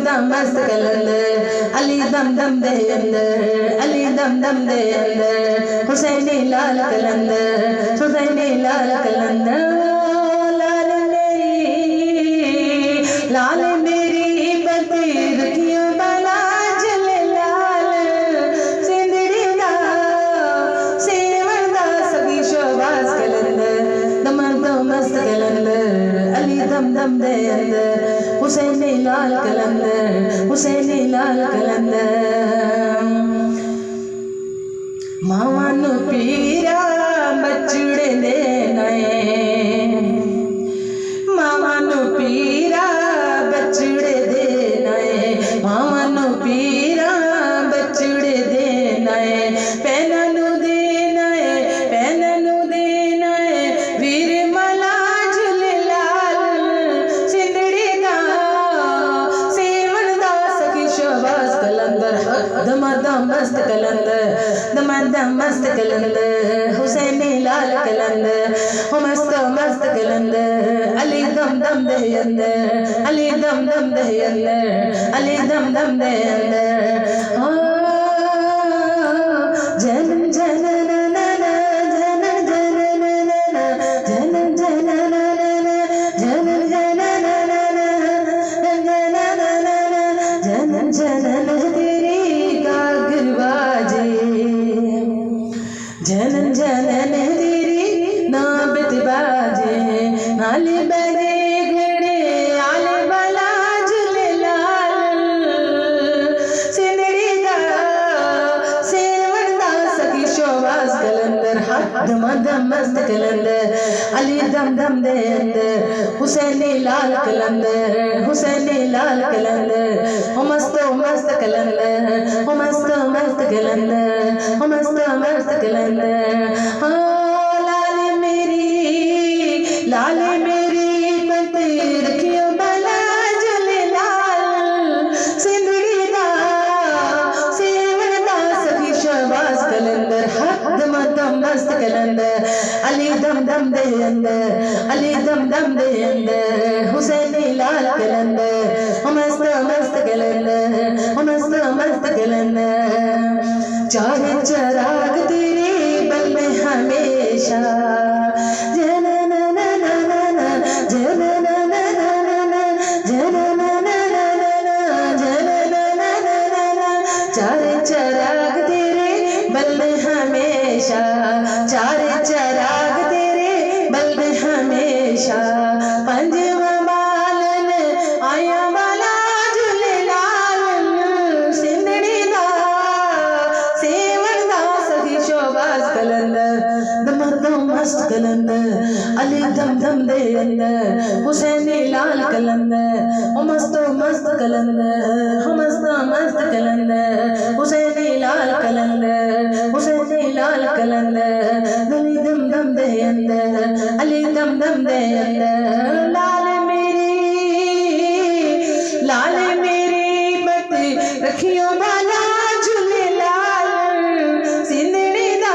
दम मस्त कलंदर अली दम दम दे अंदर अली दम दम दे अंदर हुसैनी लाल कलंदर हुसैनी लाल कलंदर लाल मेरी बतीर क्यों बना जले लाल सिंदड़ी दा सेवन दा सगी शोबाज कलंदर दम दम मस्त कलंदर अली दम दम दे अंदर हुसैनी लाल कलंदर हुसैनी लाल कलंदर मावानु पीरा बचड़े दे नए मावानु पीरा बचड़े दे नए मावानु पीरा बचड़े दे नए पैननु दे नए वीर मला झूले लाल सिंदड़ी दा सेवन दा सखी शोबाज कलंदर दम दम मस्त कलंदर दम दम मस्त कलंदर हुसैनी लाल कलंदर हो मस्त मस्त कलंदर अली दम दम दे अंदर अली दम दम दे अंदर अली दम दम दे अंदर जन जन जन जन जन जन जन जन तेरी कागरवाजे जनन जनन तेरी नाबत बाजे नाले बने घड़े आले बला झूले लाल सिंदड़ी दा सेवन दा सखी शोबाज कलंदर दम दम मस्त कलंदर अली दम दम दे अंदर हुसैनी लाल कलंदर हुसैनी लाल कलंदर हो मस्त कलंदर हो मस्त कलंदर हो मस्त कलंदर लाल मेरी बतीर क्यों बला जले लाल सिंदड़ी दा सेवन दा सखी शोबाज कलंदर दम दम मस्त कलंदर अली दम दम दे अंदर अली दम दम दे अंदर हुसैनी लाल कलंदर हो मस्त कलंदर हो मस्त कलंदर चाहे चराग तेरे बल में हमेशा चारे चराग तेरे बल में हमेशा चारे चराग तेरे बल में हमेशा पंजवा बालन आया वाला झूले लाल सिंदड़ी दा सेवन दा सखी शोबाज कलंदर दम दम मस्त कलंदर अली दम दम दे अंदर हुसैनी लाल कलंदर ओ मस्त कलंदर हो मस्त कलंदर हुसैनी लाल कलंदर हुसैनी लाल कलंदर अली दम दम दे अंदर अली दम दम दे अंदर लाल मेरी बती रखियो बाला झूले लाल सिंदड़ी दा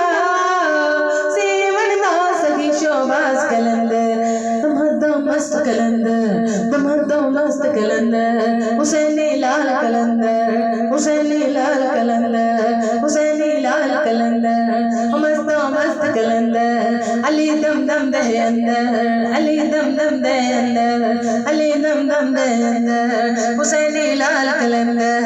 सेवन दा सखी शोबाज कलंदर दम मस्त कलंदर दम मस्त कलंदर हुसैनी लाल कलंदर हुसैनी लाल कलंदर हुसैनी लाल कलंदर मस्त कलंदर अली दम दम दे अंदर अली दम दम दे अंदर अली दम दम दे अंदर हुसैनी लाल कलंदर।